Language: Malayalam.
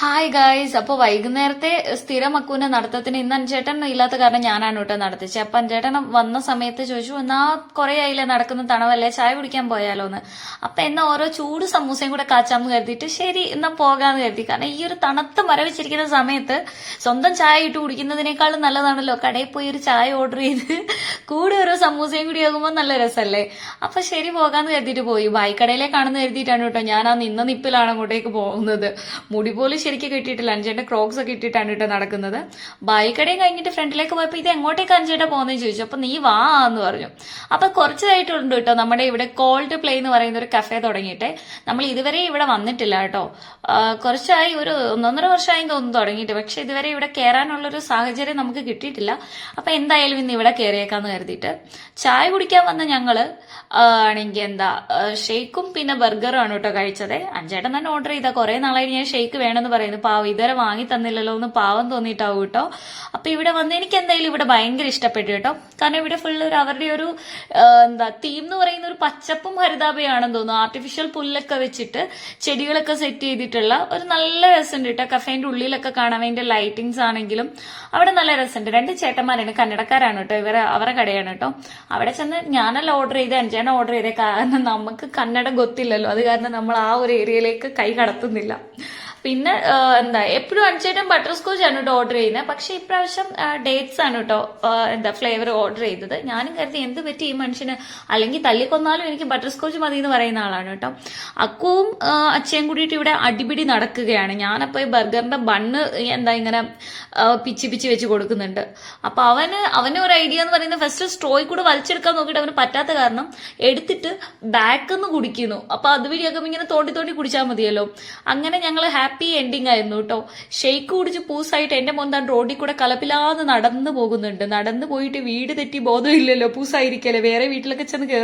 Hi guys. അപ്പൊ വൈകുന്നേരത്തെ സ്ഥിരം അക്കുവിന്റെ നടത്തത്തിന് ഇന്ന് അഞ്ചേട്ടൻ ഇല്ലാത്ത കാരണം ഞാനാണ് കേട്ടോ നടത്തിച്ചത്. അപ്പൊ അഞ്ചേട്ടൻ വന്ന സമയത്ത് ചോദിച്ചു, എന്നാ കുറെ ആയില്ലേ നടക്കുന്ന, തണവല്ലേ, ചായ കുടിക്കാൻ പോയാലോന്ന്. അപ്പൊ എന്നാ ഓരോ ചൂട് സമൂസയും കൂടെ കാച്ചാന്ന് കരുതിയിട്ട് ശരി എന്നാ പോകാന്ന് കരുതി. കാരണം ഈ ഒരു തണുത്ത് മരവിച്ചിരിക്കുന്ന സമയത്ത് സ്വന്തം ചായ ഇട്ട് കുടിക്കുന്നതിനേക്കാളും നല്ലതാണല്ലോ കടയിൽ പോയി ഒരു ചായ ഓർഡർ ചെയ്ത് കൂടെ ഓരോ സമൂസയും കൂടി ആകുമ്പോൾ നല്ല രസമല്ലേ. അപ്പൊ ശരി പോകാന്ന് കരുതിയിട്ട് പോയി. ബായിക്കടയിലേക്കാണെന്ന് കരുതിയിട്ടാണ് കേട്ടോ ഞാൻ ആ നിപ്പിലാണ് അങ്ങോട്ടേക്ക് പോകുന്നത്. മുടി പോലും ശരിക്കും കിട്ടിയിട്ടില്ല. അഞ്ചേട്ടൻ ക്രോക്സ് ഒക്കെ ഇട്ടിട്ടാണ് കേട്ടോ നടക്കുന്നത്. ബൈക്കടയും കഴിഞ്ഞിട്ട് ഫ്രണ്ടിലേക്ക് പോയപ്പോൾ ഇത് എങ്ങോട്ടേക്ക് അഞ്ചേട്ട പോകുന്നതെന്ന് ചോദിച്ചു. അപ്പൊ നീ വാ എന്ന് പറഞ്ഞു. അപ്പൊ കുറച്ചായിട്ടുണ്ട് കേട്ടോ നമ്മുടെ ഇവിടെ കോൾഡ് പ്ലേ എന്ന് പറയുന്ന ഒരു കഫേ തുടങ്ങിയിട്ട്. നമ്മൾ ഇതുവരെ ഇവിടെ വന്നിട്ടില്ല കേട്ടോ. കുറച്ചായി, ഒരു 1.5 വർഷമായി തോന്നുന്നു തുടങ്ങിയിട്ട്. പക്ഷെ ഇതുവരെ ഇവിടെ കയറാനുള്ളൊരു സാഹചര്യം നമുക്ക് കിട്ടിയിട്ടില്ല. അപ്പൊ എന്തായാലും ഇന്ന് ഇവിടെ കയറിയേക്കാന്ന് കരുതിയിട്ട് ചായ കുടിക്കാൻ വന്ന ഞങ്ങള് ആണെങ്കിൽ ഷെയ്ക്കും പിന്നെ ബർഗറും ആണ് കേട്ടോ കഴിച്ചത്. അഞ്ചേട്ടൻ തന്നെ ഓർഡർ ചെയ്ത. കുറെ നാളായി ഞാൻ ഷെയ്ക്ക് വേണമെന്ന് പറയുന്നു. പാവം ഇതുവരെ വാങ്ങി തന്നില്ലല്ലോ എന്ന് പാവം തോന്നിയിട്ടാവും കേട്ടോ. അപ്പൊ ഇവിടെ വന്ന് എനിക്ക് എന്തായാലും ഇവിടെ ഭയങ്കര ഇഷ്ടപ്പെട്ടു കേട്ടോ. കാരണം ഇവിടെ ഫുള്ള് അവരുടെ ഒരു തീം എന്ന് പറയുന്ന ഒരു പച്ചപ്പും ഹരിതാഭയാണെന്ന് തോന്നുന്നു. ആർട്ടിഫിഷ്യൽ പുല്ലൊക്കെ വെച്ചിട്ട് ചെടികളൊക്കെ സെറ്റ് ചെയ്തിട്ടുള്ള ഒരു നല്ല രസമുണ്ട് കേട്ടോ. കഫേന്റെ ഉള്ളിലൊക്കെ കാണാൻ വേണ്ടി ലൈറ്റിങ്സ് ആണെങ്കിലും അവിടെ നല്ല രസമുണ്ട്. 2 ചേട്ടന്മാരാണ്, കന്നഡക്കാരാണ് കേട്ടോ. അവരെ കടയാണ് കേട്ടോ. അവിടെ ചെന്ന് ഞാനല്ല ഓർഡർ ചെയ്ത്, അഞ്ചേനെ ഓർഡർ ചെയ്തേ. കാരണം നമുക്ക് കന്നഡ ഗൊത്തില്ലല്ലോ. അത് കാരണം നമ്മൾ ആ ഒരു ഏരിയയിലേക്ക് കൈ കടത്തുന്നില്ല. പിന്നെ എപ്പോഴും അഞ്ചേട്ടൻ ബട്ടർ സ്കോച്ച് ആണ് കേട്ടോ ഓർഡർ ചെയ്യുന്നത്. പക്ഷെ ഇപ്രാവശ്യം ഡേറ്റ്സ് ആണ് കേട്ടോ ഫ്ലേവർ ഓർഡർ ചെയ്തത്. ഞാനും കരുതി എന്ത് പറ്റി ഈ മനുഷ്യന്, അല്ലെങ്കിൽ തല്ലിക്കൊന്നാലും എനിക്ക് ബട്ടർ സ്കോച്ച് മതി എന്ന് പറയുന്ന ആളാണ് കേട്ടോ. അക്കുവും അച്ഛയും കൂടിയിട്ട് ഇവിടെ അടിപിടി നടക്കുകയാണ്. ഞാനപ്പോ ഈ ബർഗറിന്റെ ബണ്ണ് ഇങ്ങനെ പിച്ചി വെച്ച് കൊടുക്കുന്നുണ്ട്. അപ്പൊ അവന് ഒരു ഐഡിയ എന്ന് പറയുന്നത് ഫസ്റ്റ് സ്ട്രോയിൽ കൂടെ വലിച്ചെടുക്കാൻ നോക്കിയിട്ട് അവന് പറ്റാത്ത കാരണം എടുത്തിട്ട് ബാക്കെന്ന് കുടിക്കുന്നു. അപ്പൊ അതുവഴിയൊക്കെ ഇങ്ങനെ തോണ്ടി കുടിച്ചാൽ മതിയല്ലോ. അങ്ങനെ ഞങ്ങൾ ഹാപ്പി എൻഡിങ് ആയിരുന്നു കേട്ടോ. ഷെയ്ക്ക് കുടിച്ച് പൂസായിട്ട് എന്റെ മോന്താൻ റോഡിൽ കൂടെ കലപ്പിലാന്ന് നടന്നു പോകുന്നുണ്ട്. നടന്നു പോയിട്ട് വീട് തെറ്റി ബോധമില്ലല്ലോ, പൂസായിരിക്കല്ലേ, വേറെ വീട്ടിലൊക്കെ ചെന്ന് കയറി